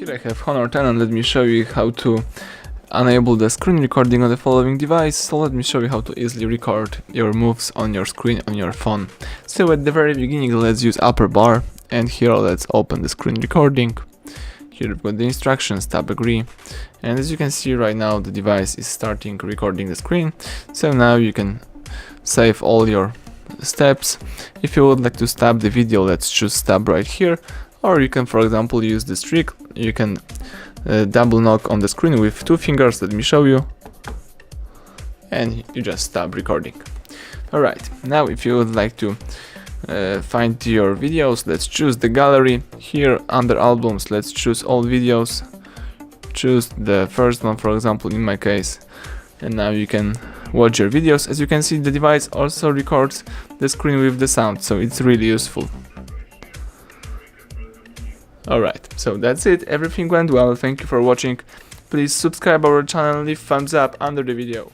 Here I have Honor 10 and let me show you how to enable the screen recording on the following device. So let me show you how to easily record your moves on your screen on your phone. So at the very beginning, let's use upper bar, and here let's open the screen recording. Here we've got the instructions, tap agree, and as you can see right now the device is starting recording the screen. So now you can save all your steps. If you would like to stop the video, let's choose stop right here, or you can for example use this trick. You can double knock on the screen with 2 fingers, let me show you, and you just stop recording. Alright, now if you would like to find your videos, let's choose the gallery. Here under albums, let's choose all videos, choose the first one for example in my case, and now you can watch your videos. As you can see, the device also records the screen with the sound, so it's really useful. Alright, so that's it, everything went well, thank you for watching. Please subscribe our channel, leave thumbs up under the video.